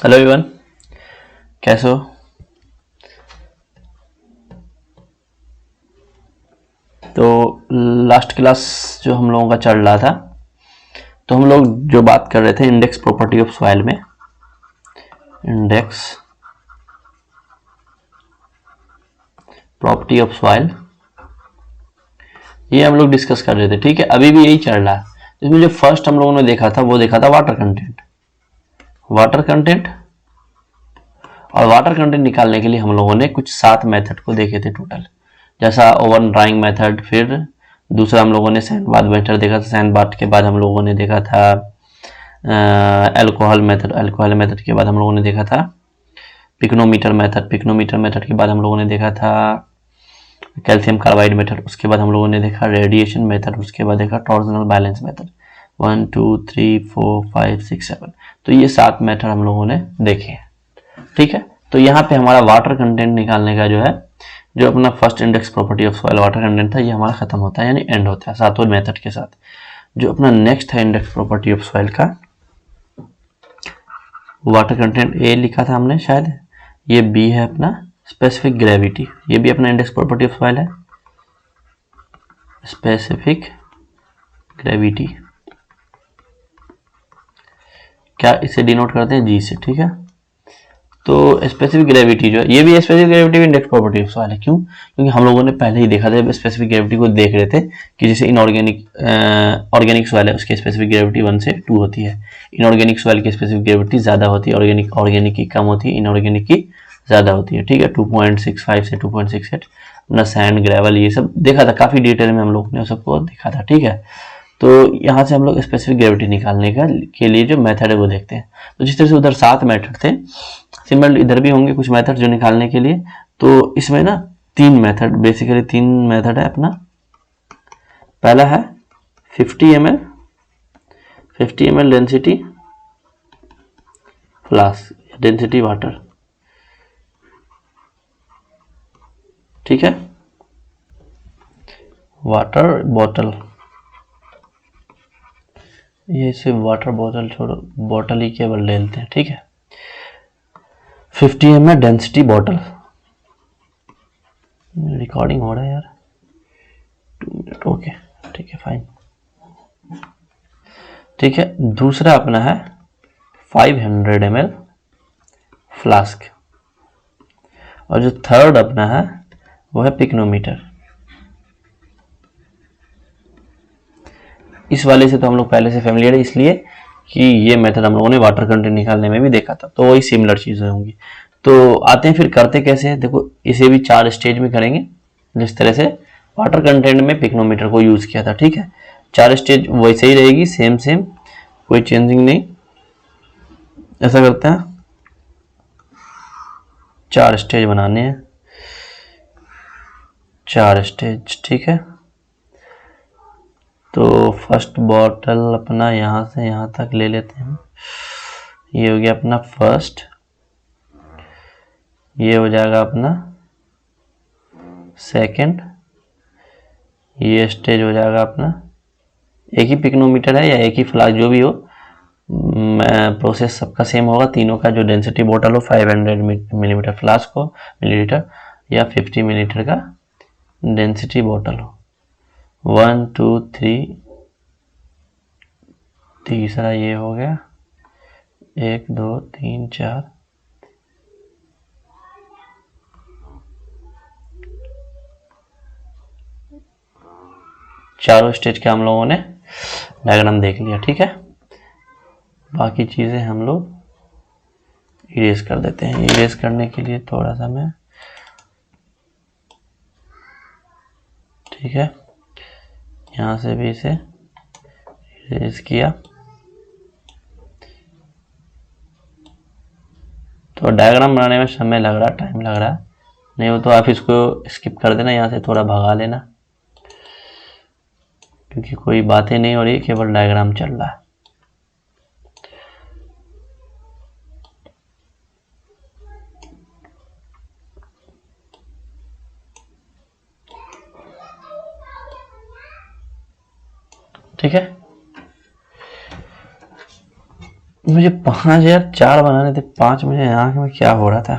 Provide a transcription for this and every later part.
Hello everyone, कैसे हो। तो लास्ट क्लास जो हम लोगों का चल रहा था, तो हम लोग जो बात कर रहे थे इंडेक्स प्रॉपर्टी ऑफ सॉइल में, इंडेक्स प्रॉपर्टी ऑफ सॉइल, ये हम लोग डिस्कस कर रहे थे। ठीक है, अभी भी यही चल रहा है। इसमें जो फर्स्ट हम लोगों ने देखा था वो देखा था वाटर कंटेंट। वाटर कंटेंट और वाटर कंटेंट निकालने के लिए हम लोगों ने कुछ 7 मेथड को देखे थे टोटल, जैसा ओवन ड्राइंग मेथड, फिर दूसरा हम लोगों ने सैंड बाथ मेथड देखा था। सैंड बाथ के बाद हम लोगों ने देखा था अल्कोहल मेथड। अल्कोहल मेथड के बाद हम लोगों ने देखा था पिक्नोमीटर मेथड। पिक्नोमीटर मेथड के बाद हम लोगों ने देखा था कैल्शियम कार्बाइड मेथड। उसके बाद हम लोगों ने देखा रेडिएशन मेथड। उसके बाद देखा टॉर्सनल बैलेंस मेथड। 1 2 3 4 5 6 7, तो ये 7 मेथड हम लोगों ने देखे हैं। ठीक है, तो यहाँ पे हमारा वाटर कंटेंट निकालने का जो है, जो अपना first index property of soil water content था, ये हमारा खत्म होता है, यानी एंड होता है सातों मेथड के साथ। जो अपना नेक्स्ट है इंडेक्स प्रॉपर्टी ऑफ सॉइल का, वाटर कंटेंट ए लिखा था हमने शायद, ये बी है अपना स्पेसिफिक ग्रेविटी। ये भी अपना इंडेक्स प्रॉपर्टी ऑफ सॉइल है, स्पेसिफिक ग्रेविटी। क्या इसे डिनोट करते हैं, जी से। ठीक है, तो स्पेसिफिक ग्रेविटी जो है, ये भी स्पेसिफिक ग्रेविटी भी इंडेक्स प्रॉपर्टी ऑफ सॉइल है। क्यों? क्योंकि हम लोगों ने पहले ही देखा था, स्पेसिफिक ग्रेविटी को देख रहे थे कि जैसे इनऑर्गेनिक ऑर्गेनिक सॉइल है, उसकी स्पेसिफिक ग्रेविटी 1 से 2 होती है। इनऑर्गेनिक सॉइल की स्पेसिफिक ग्रेविटी ज़्यादा होती है, ऑर्गेनिक की कम होती है, इनऑर्गेनिक की ज़्यादा होती है। ठीक है, 2.65 से 2.68। अपना सैंड, ग्रेवल, ये सब देखा था काफ़ी डिटेल में, हम लोग ने सबको देखा था। ठीक है, तो यहाँ से हम लोग स्पेसिफिक ग्रेविटी निकालने का के लिए जो मेथड है वो देखते हैं। तो जिस तरह से उधर 7 मेथड थे, सिमिलर इधर भी होंगे कुछ मेथड जो निकालने के लिए। तो इसमें ना 3 मेथड, बेसिकली 3 मेथड है अपना। पहला है 50 ml, 50 ml density flask, density water. ठीक है, वाटर बॉटल, ये सिर्फ वाटर बॉटल छोड़ो, बॉटल ही केवल लेते हैं। ठीक है, 50 ml डेंसिटी बॉटल। रिकॉर्डिंग हो रहा है यार, 2 मिनट, ओके, ठीक है, फाइन। ठीक है, दूसरा अपना है 500 ml फ्लास्क, और जो थर्ड अपना है वो है पिक्नोमीटर। इस वाले से तो हम लोग पहले से फेमिलियर है, इसलिए कि ये मेथड हम लोगों ने वाटर कंटेंट निकालने में भी देखा था, तो वही सिमिलर चीजें होंगी। तो आते हैं फिर करते कैसे हैं। देखो, इसे भी 4 स्टेज में करेंगे, जिस तरह से वाटर कंटेंट में पिक्नोमीटर को यूज किया था। ठीक है, 4 स्टेज वैसे ही रहेगी, सेम सेम, कोई चेंजिंग नहीं। ऐसा करते हैं, 4 स्टेज बनाने हैं, 4 स्टेज। ठीक है, तो फर्स्ट बॉटल अपना यहाँ से यहाँ तक ले लेते हैं। ये हो गया अपना फर्स्ट, ये हो जाएगा अपना सेकंड, ये स्टेज हो जाएगा अपना। एक ही पिक्नोमीटर है या एक ही फ्लास्क, जो भी हो, प्रोसेस सबका सेम होगा। तीनों का जो डेंसिटी बॉटल हो, 500 मिलीमीटर फ्लास्क हो, मिलीलीटर, या 50 मिलीलीटर का डेंसिटी बॉटल हो। 1 2 3, तीसरा ये हो गया, 1 2 3 4, चारों स्टेज के हम लोगों ने डायग्राम देख लिया। ठीक है, बाकी चीजें हम लोग इरेज कर देते हैं। इरेज करने के लिए थोड़ा सा मैं, ठीक है, यहाँ से भी इसे इरेज किया। तो डायग्राम बनाने में समय लग रहा है, टाइम लग रहा है, नहीं हो तो आप इसको स्किप कर देना, यहाँ से थोड़ा भगा लेना, क्योंकि कोई बातें नहीं हो रही, केवल डायग्राम चल रहा है। ठीक है, मुझे 5 यार 4 बनाने थे, 5 मुझे आंख में क्या हो रहा था,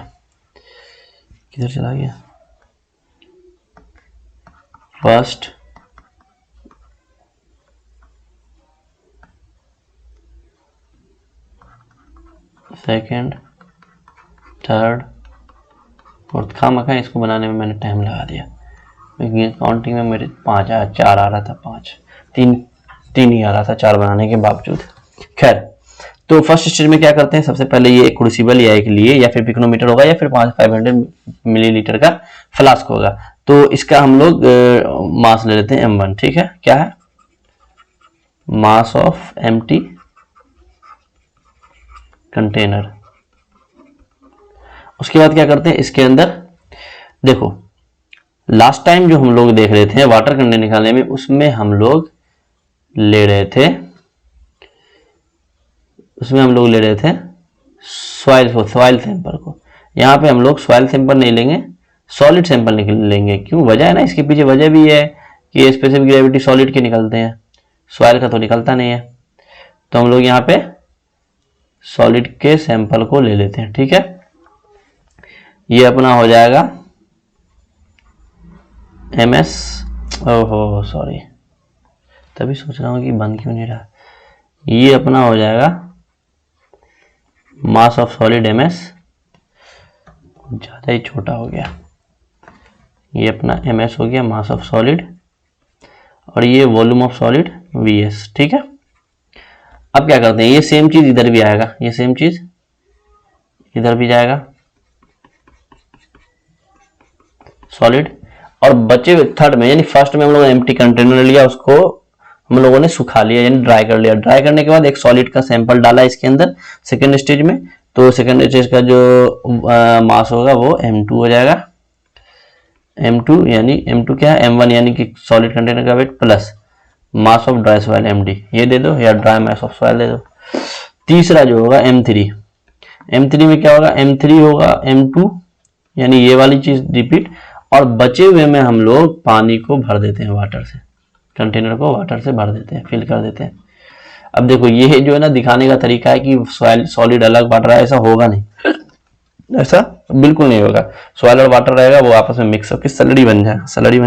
किधर चला गया। First, second, third, fourth. खामखा इसको बनाने में मैंने टाइम लगा दिया। काउंटिंग में मेरे 5 4 आ रहा था, 5 3 ही आ रहा था 4 बनाने के बावजूद। खैर, तो फर्स्ट स्टेज में क्या करते हैं, सबसे पहले ये एक क्रूसिबल या एक लिए या फिर पिकोनोमीटर होगा या फिर 500 मिलीलीटर का फ्लास्क होगा। तो इसका हम लोग मास ले लेते हैं m1। ठीक है, क्या है, मास ऑफ एम्प्टी कंटेनर। उसके बाद क्या करते हैं, इसके अंदर देखो लास्ट टाइम जो हम लोग देख रहे थे वाटर कंटेनर निकालने में, उसमें हम लोग ले रहे थे सॉइल सैंपल को। यहाँ पे हम लोग सॉइल सैंपल नहीं लेंगे, सॉलिड सैंपल लेंगे। क्यों, वजह है ना, इसके पीछे वजह भी है कि स्पेसिफिक ग्रेविटी सॉलिड के निकलते हैं, सॉइल का तो निकलता नहीं है। तो हम लोग यहाँ पे सॉलिड के सैंपल को ले लेते हैं। ठीक है, ये अपना हो जाएगा MS, ओहो सॉरी, तभी सोच रहा हूँ कि बन क्यों नहीं रहा। ये अपना हो जाएगा मास ऑफ सॉलिड MS, ज़्यादा ही छोटा हो गया। ये अपना MS हो गया मास ऑफ सॉलिड, और ये वॉल्यूम ऑफ सॉलिड VS। ठीक है, अब क्या करते हैं, ये सेम चीज इधर भी आएगा, ये सेम चीज इधर भी जाएगा सॉलिड, और बचे थर्ड में यानी फर्स्ट में हम लोगों ने एम्प्टी कंटेनर लिया, उसको हम लोगों ने सुखा लिया यानी ड्राई कर लिया। ड्राई करने के बाद एक सॉलिड का सैंपल डाला इसके अंदर सेकेंड स्टेज में। तो सेकेंड स्टेज का जो मास होगा वो M2 हो जाएगा। M2 यानी M2 क्या है, M1 यानी कि सॉलिड कंटेनर का weight plus mass of dry soil MD, ये दे दो, या ड्राई मास ऑफ सॉइल दे दो। तीसरा जो होगा M3, M3 में क्या होगा, M3 होगा M2 यानी ये वाली चीज रिपीट, और बचे हुए में हम लोग पानी को भर देते हैं वाटर से, कंटेनर को वाटर से भर देते हैं, फिल कर देते हैं। अब देखो ये जो है ना दिखाने का तरीका है कि सॉलिड अलग वाटर है, ऐसा होगा नहीं, ऐसा बिल्कुल नहीं होगा। सॉइल और वाटर रहेगा, वो आपस में मिक्स होकर स्लरी बन जाएगा, स्लरी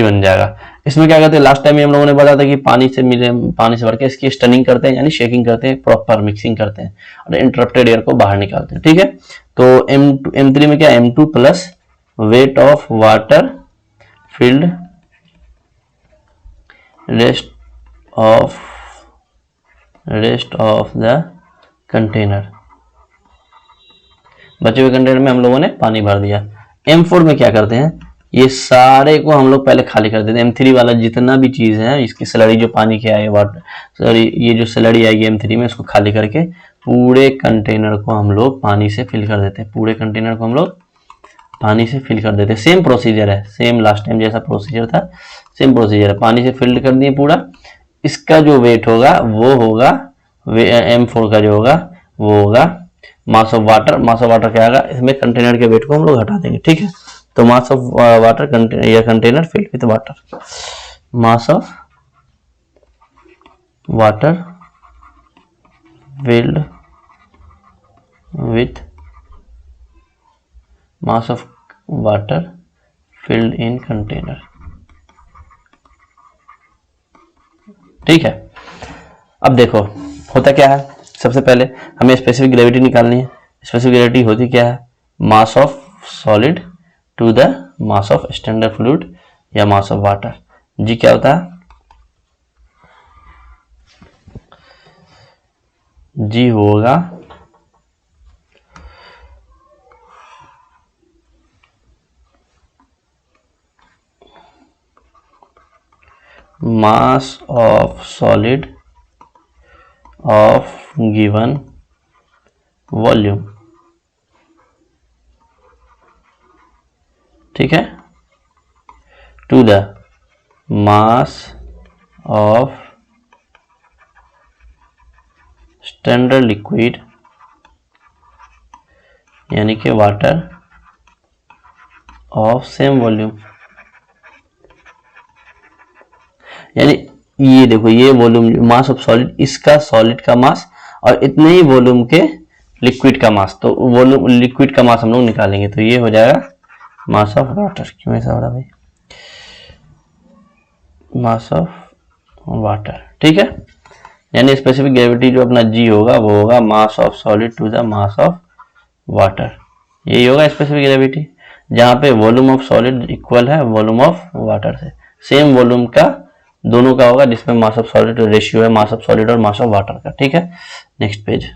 बन जाएगा। इसमें क्या करते हैं, लास्ट टाइम हम लोगों ने बताया था कि पानी से भर के इसकी स्टनिंग करते हैं यानी शेकिंग करते हैं, प्रॉपर मिक्सिंग करते हैं और इंटरप्टेड एयर को बाहर निकालते हैं। ठीक है, तो M3 में क्या, M2 plus weight of water field rest of the container, बचे हुए कंटेनर में हम लोगों ने पानी भर दिया। M4 में क्या करते हैं, ये सारे को हम लोग पहले खाली कर देते हैं। M3 वाला जितना भी चीज है, इसकी स्लरी जो पानी के आए वाटर, सॉरी ये जो स्लरी आएगी M3 में, इसको खाली करके पूरे कंटेनर को हम लोग पानी से फिल कर देते हैं। पूरे कंटेनर को हम लोग पानी से फिल कर देते हैं। सेम प्रोसीजर है, सेम लास्ट टाइम जैसा प्रोसीजर था, सेम प्रोसीजर है। पानी से फिल कर दिए पूरा। इसका जो वेट होगा वो होगा M4 का जो होगा वो होगा mass of water. Mass of water क्या आएगा, इसमें कंटेनर के वेट को हम लोग हटा देंगे। ठीक है, तो मास of water container filled with water, mass of water filled with mass of water filled in container. ठीक है, अब देखो होता क्या है, सबसे पहले हमें स्पेसिफिक ग्रेविटी निकालनी है। स्पेसिफिक ग्रेविटी होती क्या है, mass of solid to the mass of standard fluid या मास ऑफ वाटर। जी क्या होता है, जी होगा mass of solid of given volume. ठीक है, to the mass of standard liquid यानी कि वाटर ऑफ सेम वॉल्यूम। यानी ये देखो ये वॉल्यूम मास ऑफ सॉलिड, इसका सॉलिड का मास और इतने ही वॉल्यूम के लिक्विड का मास, तो वॉल्यूम लिक्विड का मास हम लोग निकालेंगे, तो ये हो जाएगा मास ऑफ वाटर। क्यों ऐसा हो रहा भाई, मास ऑफ वाटर, ठीक है। यानी स्पेसिफिक ग्रेविटी जो अपना जी होगा वो होगा mass of solid to the mass of water, यही होगा स्पेसिफिक ग्रेविटी, जहां पे वॉल्यूम ऑफ सॉलिड इक्वल है वॉल्यूम ऑफ वाटर से, सेम वॉल्यूम का दोनों का होगा, जिसमें मास ऑफ सॉलिड रेशियो है मास ऑफ सॉलिड और मास ऑफ वाटर का, ठीक है। Next page.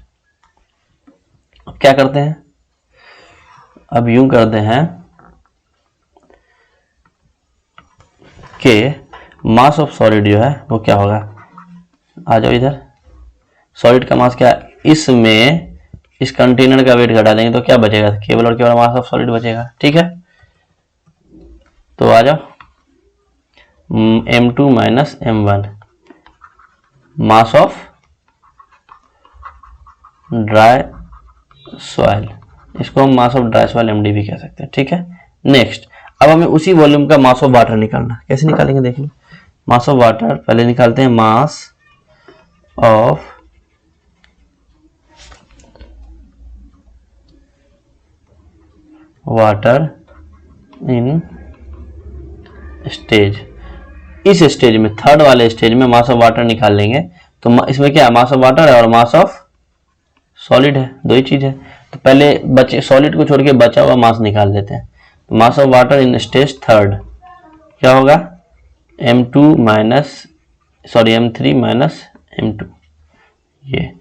अब क्या करते हैं, अब यूं करते हैं कि मास ऑफ सॉलिड जो है वो क्या होगा, आ जाओ इधर, सॉलिड का मास क्या है, इसमें इस कंटेनर का वेट घटा देंगे तो क्या बचेगा, केवल और केवल मास ऑफ सॉलिड बचेगा, ठीक है। तो आ जाओ m2 minus m1 mass of dry soil, इसको हम mass of dry soil md भी कह सकते हैं, ठीक है। नेक्स्ट, अब हमें उसी वॉल्यूम का मास ऑफ वाटर निकालना, कैसे निकालेंगे देख लो। मास ऑफ वाटर पहले निकालते हैं, मास ऑफ वाटर इन स्टेज, इस स्टेज में थर्ड वाले स्टेज में मास ऑफ वाटर निकाल लेंगे, तो इसमें क्या है, मास ऑफ वाटर है और मास ऑफ सॉलिड है, दो ही चीज है। तो पहले बचे सॉलिड को छोड़ के बचा हुआ मास निकाल लेते हैं, तो मास of water in stage third क्या होगा, m2 minus sorry m3 minus m2, ये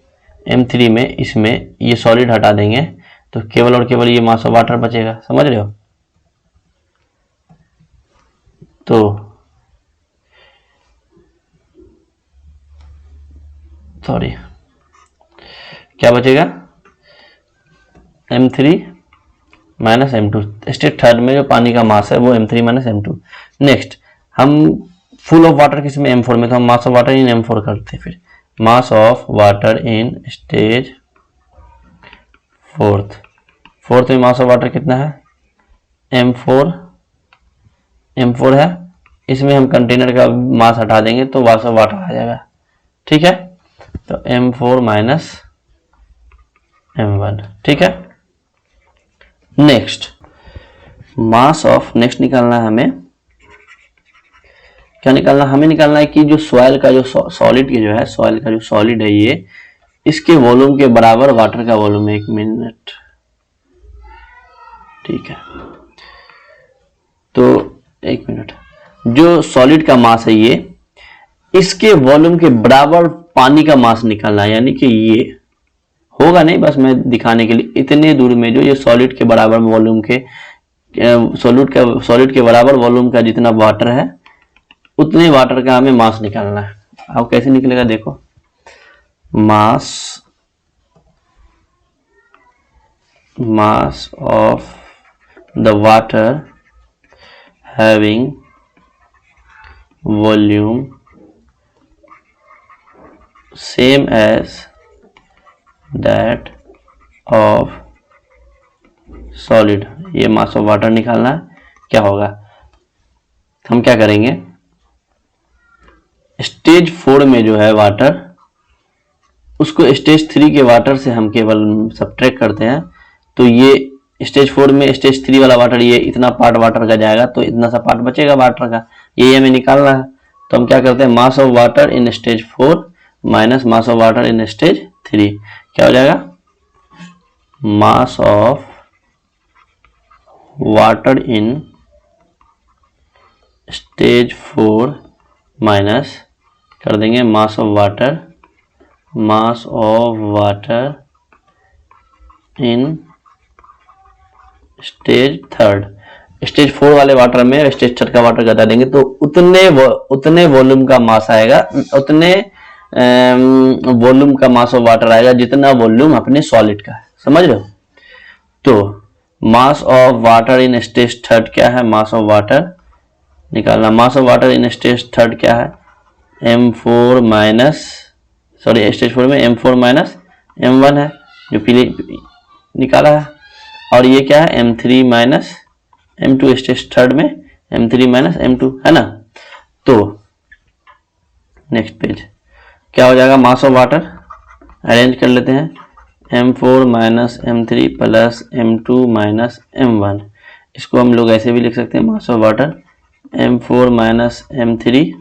m3 में इसमें ये सॉलिड हटा देंगे तो केवल और केवल ये मास ऑफ वाटर बचेगा, समझ रहे हो। तो सॉरी क्या बचेगा, m3 minus m2, stage third में जो पानी का मास है वो m3 माइनस m2। नेक्स्ट, हम फुल ऑफ वाटर किस में, m4 में, तो हम मास ऑफ वाटर इन m4 करते हैं, फिर मास of water in stage fourth में मास ऑफ वाटर कितना है, m4 है, इसमें हम कंटेनर का मास हटा देंगे तो मास ऑफ वाटर आ जाएगा, ठीक है। तो m4 माइनस m1, ठीक है। नेक्स्ट, मास ऑफ, नेक्स्ट निकालना है हमें, क्या निकालना, हमें निकालना है कि जो सॉइल का जो सॉलिड की जो है, सॉइल का जो सॉलिड है ये, इसके वॉल्यूम के बराबर वाटर का वॉल्यूम है, 1 मिनट, ठीक है। तो 1 मिनट, जो सॉलिड का मास है ये, इसके वॉल्यूम के बराबर पानी का मास निकालना है, यानी कि ये होगा नहीं, बस मैं दिखाने के लिए, इतने दूर में जो ये सॉलिड के बराबर वॉल्यूम के सॉलिड के बराबर वॉल्यूम का जितना वाटर है उतने वाटर का हमें मास निकालना है। अब कैसे निकलेगा देखो, mass of the water having volume same as that of solid, ये मास ऑफ वाटर निकालना है, क्या होगा, हम क्या करेंगे, स्टेज 4 में जो है वाटर, उसको स्टेज 3 के वाटर से हम केवल सब्ट्रैक्ट करते हैं, तो ये स्टेज 4 में स्टेज 3 वाला वाटर, ये इतना पार्ट वाटर का जाएगा तो इतना सा पार्ट बचेगा वाटर का, ये हमें निकालना है। तो हम क्या करते हैं, मास of water in stage 4 minus mass of water in stage 3, क्या हो जाएगा, मास of water in stage 4 minus कर देंगे मास of water in stage 3, stage 4 वाले वाटर में स्टेज 3 का वाटर घटा देंगे तो उतने वॉल्यूम का मास आएगा, उतने वॉल्यूम का मास ऑफ वाटर आएगा जितना वॉल्यूम अपने सॉलिड का है, समझ रहे हो। तो मास ऑफ वाटर इन स्टेज 3 क्या है, मास ऑफ वाटर निकालना, मास ऑफ वाटर इन स्टेज 3 क्या है, m4 माइनस सॉरी स्टेज 4 में m4 माइनस m1 है जो पीले निकाला है, और ये क्या है m3 माइनस m2, स्टेज 3 में m3 माइनस m2 है ना। तो नेक्स्ट पेज क्या हो जाएगा, मास ऑफ वाटर अरेंज कर लेते हैं, M4 minus M3 plus M2 minus M1। इसको हम लोग ऐसे भी लिख सकते हैं, मास of water M4 minus M3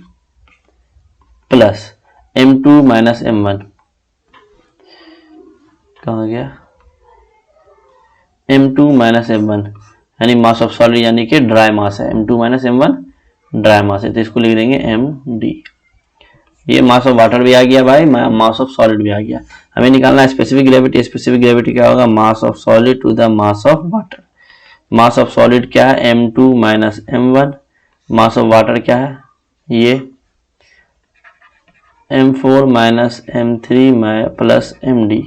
plus M2 minus M1। कहाँ गया, M2 माइनस M1 यानी मास ऑफ सॉलिड यानी कि ड्राई मास है, M2 माइनस M1 ड्राई मास है, तो इसको लिख देंगे MD। ये मास ऑफ वाटर भी आ गया भाई, मास ऑफ सॉलिड भी आ गया। हमें निकालना है स्पेसिफिक ग्रेविटी। स्पेसिफिक ग्रेविटी क्या होगा, mass of solid to the mass of water. Mass of solid क्या है, M2 minus M1। Mass of water क्या है, ये M4 minus M3 plus MD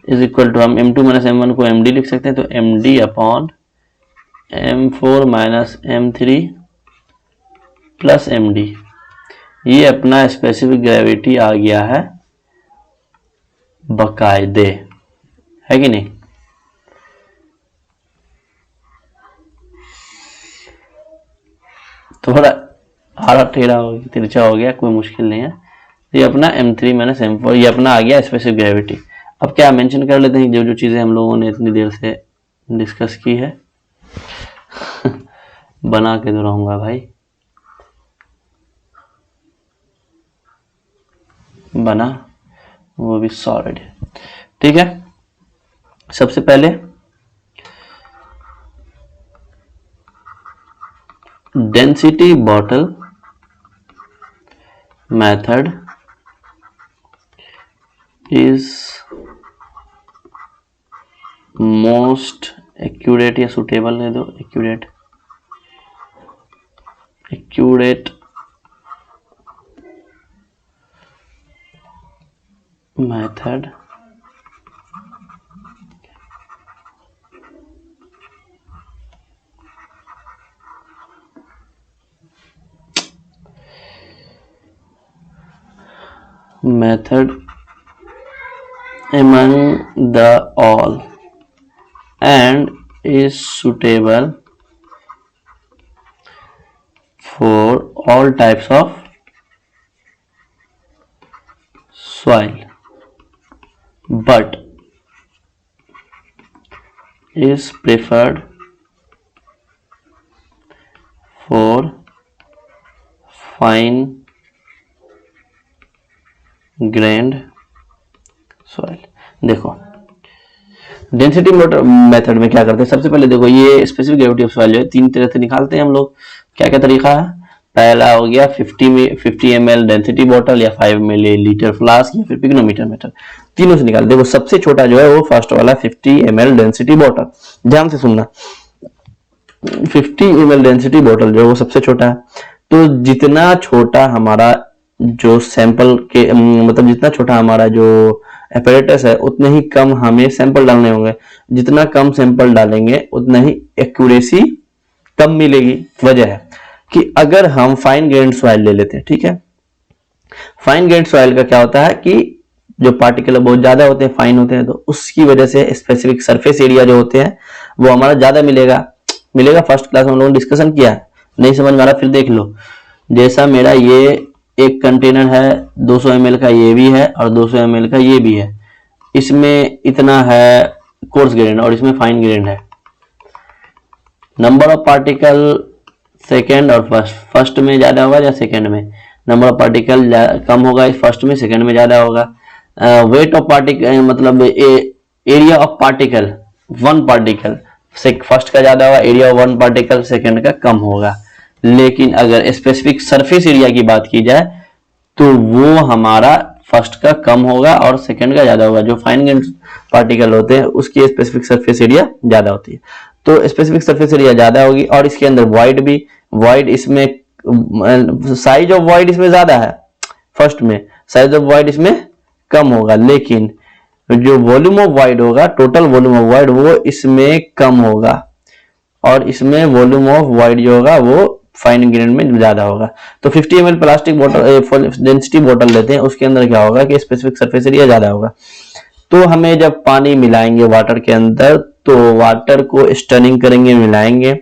is equal to, हम M2 माइनस M1 को MD लिख सकते हैं, तो MD upon M4 minus M3 plus MD। ये अपना स्पेसिफिक ग्रेविटी आ गया है बकायदे, है कि नहीं। थोड़ा आड़ा टेढ़ा हो गया, तिरछा हो गया, कोई मुश्किल नहीं है। ये अपना M3 माइनस M4 ये अपना आ गया स्पेसिफिक ग्रेविटी। अब क्या मेंशन कर लेते हैं जो जो चीजें हम लोगों ने इतनी देर से डिस्कस की है बना के तो रहूंगा भाई, बना वो भी सॉलिड, ठीक है। सबसे पहले density bottle method is most accurate या सुटेबल है, दो accurate method among the all and is suitable for all types of soil but is preferred for fine grained soil। देखो डेंसिटी मेथड में क्या करते हैं, सबसे पहले देखो ये स्पेसिफिक ग्रेविटी ऑफ सॉइल जो है तीन तरह से निकालते हैं हम लोग। क्या क्या तरीका है, पहला हो गया 50 ml डेंसिटी बॉटल या 5 मिलीलीटर फ्लास्क या फिर पिग्नोमीटर मेथड, तीनों से निकाल। देखो सबसे छोटा जो है वो फर्स्ट वाला 50 ml डेंसिटी बॉटल, ध्यान से सुनना, 50 ml डेंसिटी बॉटल जो है वो सबसे छोटा है। तो जितना छोटा हमारा जो सैंपल के मतलब जितना छोटा हमारा जो एपरेटस है उतने ही कम हमें सैंपल डालने होंगे, जितना कम सैंपल डालेंगे उतना ही एक्यूरेसी कम मिलेगी। वजह है कि अगर हम फाइन ग्रेन्ड सॉइल ले लेते हैं, ठीक है, फाइन ग्रेन्ड सॉइल का क्या होता है कि जो पार्टिकल बहुत ज्यादा होते हैं, फाइन होते हैं, तो उसकी वजह से स्पेसिफिक सरफेस एरिया जो होते हैं वो हमारा ज्यादा मिलेगा। फर्स्ट क्लास में हम लोगों ने डिस्कशन किया है, नहीं समझ में आ रहा फिर देख लो। जैसा मेरा ये एक कंटेनर है 200 ml का, ये भी है, और 200 ml का ये भी है, इसमें इतना है कोर्स ग्रेन और इसमें फाइन ग्रेन है। नंबर ऑफ पार्टिकल सेकेंड और फर्स्ट में ज्यादा होगा या सेकेंड में, नंबर ऑफ पार्टिकल कम होगा फर्स्ट में, सेकेंड में ज्यादा होगा। वेट ऑफ पार्टिकल मतलब area of particle, one particle first का ज्यादा होगा, area of one particle second का कम होगा। लेकिन अगर स्पेसिफिक सरफेस एरिया की बात की जाए तो वो हमारा फर्स्ट का कम होगा और सेकंड का ज्यादा होगा। जो फाइन ग्रेन पार्टिकल होते हैं उसकी स्पेसिफिक सरफेस एरिया ज्यादा होती है, तो स्पेसिफिक सरफेस एरिया ज्यादा होगी। और इसके अंदर वॉइड भी, वॉइड इसमें साइज ऑफ वॉइड इसमें ज्यादा है फर्स्ट में, साइज ऑफ वॉइड इसमें कम होगा, लेकिन जो वॉल्यूम ऑफ वॉइड होगा, टोटल वॉल्यूम ऑफ वॉइड वो इसमें कम होगा, और इसमें वॉल्यूम ऑफ वॉइड जो होगा वो फाइन ग्रेन में ज्यादा होगा। तो 50 ml प्लास्टिक बोतल डेंसिटी बोतल लेते हैं, उसके अंदर क्या होगा कि स्पेसिफिक सरफेस एरिया ज्यादा होगा। तो हमें जब पानी मिलाएंगे वाटर के अंदर तो वाटर को स्टनिंग करेंगे, मिलाएंगे।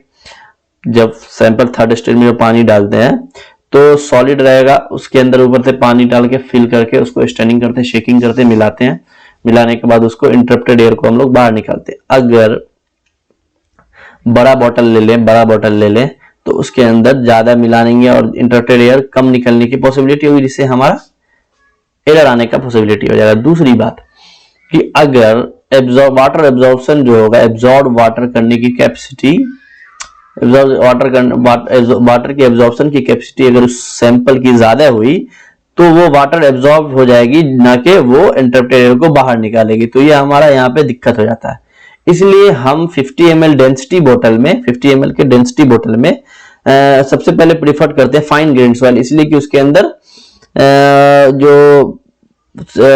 जब सैंपल थर्ड स्टेज में पानी डालते हैं तो सॉलिड रहेगा, उसके अंदर ऊपर से पानी डाल के फिल करके उसको स्टैनिंग करते हैं, शेकिंग करते हैं, मिलाते हैं, मिलाने के बाद उसको इंटरप्टेड एयर को हम लोग बाहर निकालते हैं। अगर बड़ा बॉटल ले लें तो उसके अंदर ज्यादा मिलाएंगे और इंटरप्टेड एयर कम निकलने की पॉसिबिलिटी होगी, जिससे हमारा एरर आने का पॉसिबिलिटी हो जाएगा। दूसरी बात कि अगर वाटर एब्जॉर्प्शन जो होगा, एब्जॉर्ब वाटर करने की कैपेसिटी, वाटर की एब्जॉर्प्शन की कैपेसिटी अगर उस सैंपल की ज्यादा हुई तो वो वाटर एब्जॉर्ब हो जाएगी, ना कि वो इंटरप्टेड एयर को बाहर निकालेगी। तो ये हमारा यहाँ पे दिक्कत हो जाता है। इसलिए हम 50 ml डेंसिटी बोतल में, 50 ml के डेंसिटी बोतल में सबसे पहले प्रीफर करते हैं फाइन ग्रेन सॉइल, इसलिए कि उसके अंदर जो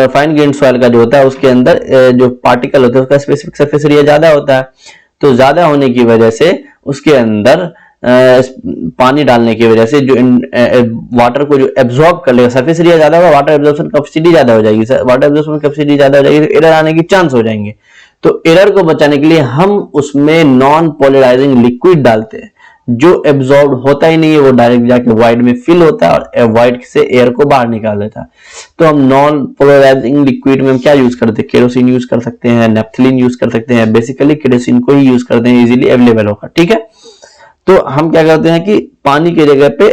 फाइन ग्रेन सॉइल का जो होता है उसके अंदर जो पार्टिकल होते हैं उसका स्पेसिफिक सरफेस एरिया ज्यादा होता है। तो ज्यादा होने की वजह से उसके अंदर पानी डालने की वजह से जो वाटर को जो एब्जॉर्ब कर लेगा, सरफेस एरिया ज्यादा होगा, वाटर एब्जॉर्प्शन कैपेसिटी ज्यादा हो जाएगी, वाटर एब्जॉर्प्शन कैपेसिटी ज्यादा हो जाएगी, एरर आने की चांस हो जाएंगे। तो एरर को बचाने के लिए हम उसमें नॉन पोलराइजिंग लिक्विड डालते हैं, जो एब्जॉर्ब होता ही नहीं है, वो डायरेक्ट जाके वाइड में फिल होता है और वाइड से एयर को बाहर निकाल देता है। तो हम नॉन पोलराइजिंग लिक्विड में हम क्या यूज करते हैं, केरोसिन यूज कर सकते हैं, नेफ्थलीन यूज कर सकते हैं, बेसिकली केरोसिन को ही यूज करते हैं, इजीली अवेलेबल होगा। ठीक है, तो हम क्या करते हैं कि पानी की जगह पे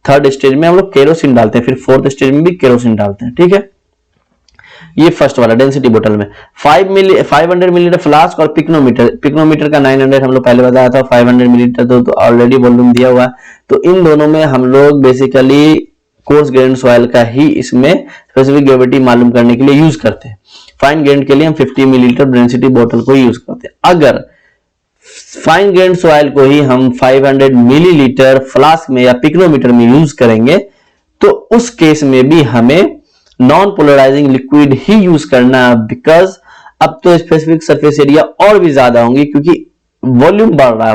थर्ड स्टेज में हम लोग केरोसिन डालते हैं, फिर फोर्थ स्टेज में भी केरोसिन डालते हैं। ठीक है, ये फर्स्ट वाला डेंसिटी बोतल में 500 मिलीलीटर फ्लास्क और पिक्नोमीटर का 900 हम लोग पहले बताया था, 500 मिलीलीटर तो ऑलरेडी वॉल्यूम दिया हुआ है। तो इन दोनों में हम लोग बेसिकली कोर्स ग्रेन सॉइल का ही इसमें स्पेसिफिक ग्रेविटी मालूम करने के लिए यूज करते हैं। फाइन ग्रेन के लिए हम 50 मिलीलीटर डेंसिटी बोतल को यूज करते हैं। अगर फाइन ग्रेन सॉइल को ही हम 500 मिलीलीटर फ्लास्क में या पिक्नोमीटर में यूज करेंगे तो उस केस में भी हमें नॉन पोलराइजिंग लिक्विड ही यूज करना, बिकॉज अब तो स्पेसिफिक सरफेस एरिया और भी ज्यादा होंगी, क्योंकि वॉल्यूम बढ़ रहा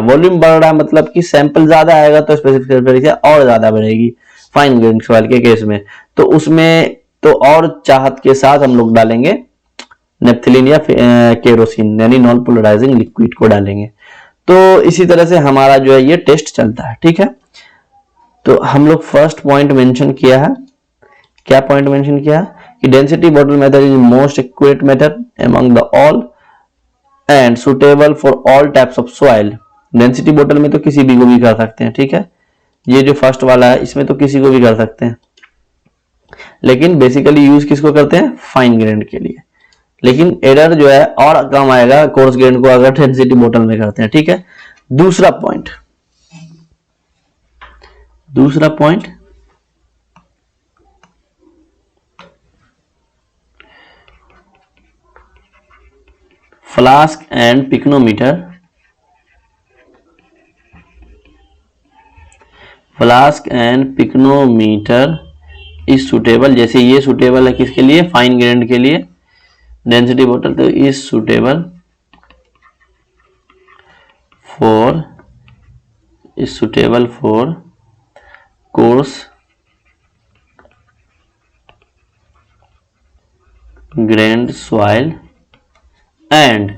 है, मतलब कि सैंपल ज्यादा आएगा तो स्पेसिफिक सरफेस एरिया और ज्यादा बढ़ेगी फाइन ग्रेन सॉइल के केस में। तो उसमें तो और चाहत के साथ हम लोग डालेंगे नेफ्थलीन या केरोसिन, यानी नॉन पोलराइजिंग लिक्विड को डालेंगे। तो इसी तरह से हमारा जो है ये टेस्ट चलता है। ठीक है, तो हम लोग फर्स्ट पॉइंट मेंशन किया है, क्या पॉइंट मेंशन किया कि density bottle method is most accurate method among the all and suitable for all types of soil. Density bottle में तो किसी भी को भी कर सकते हैं। ठीक है, ये जो फर्स्ट वाला है इसमें तो किसी को भी कर सकते हैं, लेकिन बेसिकली यूज किसको करते हैं, फाइन ग्रेन के लिए। लेकिन एरर जो है और कम आएगा कोर्स ग्रेन को अगर डेंसिटी बॉटल में करते हैं। ठीक है, दूसरा point flask and pycnometer is suitable. जैसे ये सुटेबल है किसके लिए, फाइन ग्रेन के लिए डेंसिटी बॉटल, तो is suitable for coarse grained soil and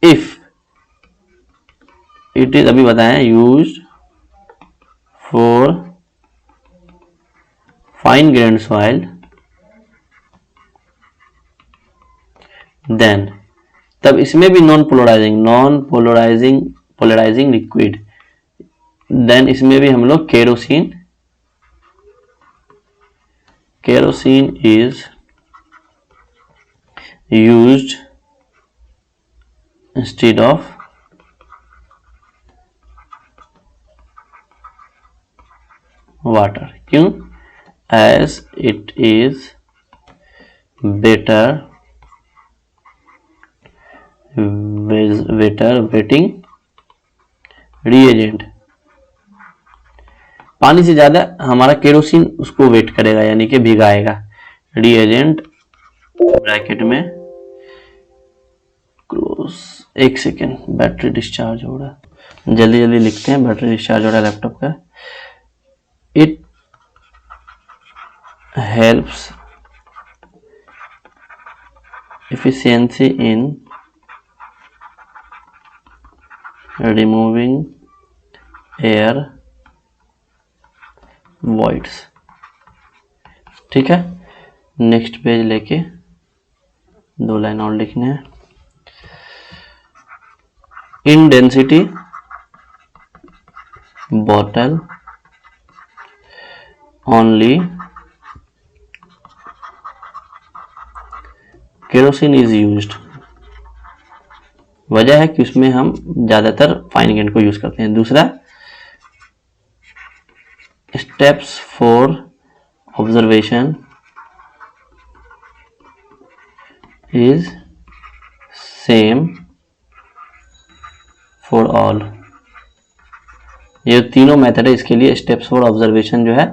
if it is, अभी बताएं, used for fine grain soil then, तब इसमें भी नॉन पोलराइजिंग लिक्विड, देन इसमें भी हम लोग kerosene is used instead of water. क्यों, as it is better wetting reagent. पानी से ज्यादा हमारा केरोसिन उसको वेट करेगा, यानी कि भिगाएगा। रिएजेंट ब्रैकेट में क्लोज, एक सेकेंड, बैटरी डिस्चार्ज हो रहा है, जल्दी जल्दी लिखते हैं, बैटरी डिस्चार्ज हो रहा है लैपटॉप का। It helps efficiency in removing air voids, ठीक है। नेक्स्ट पेज लेके 2 लाइन और लिखने हैं। इन density bottle only kerosene is used. वजह है कि उसमें हम ज्यादातर फाइन ग्रेन को यूज करते हैं। दूसरा, steps for observation is same for all. ये तीनों मेथड है, इसके लिए स्टेप्स फॉर ऑब्जर्वेशन जो है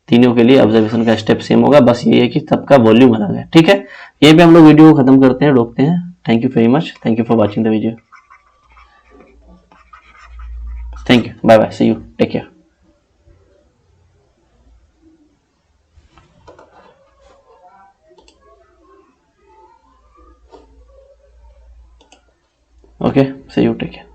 तीनों के लिए ऑब्जर्वेशन का स्टेप सेम होगा, बस ये है कि सबका वॉल्यूम अलग है, ठीक है। यहीं पे हम लोग वीडियो को खत्म करते हैं, रोकते हैं। Thank you very much, thank you for watching the video, thank you, bye bye, see you, take care. Okay, see you, take care.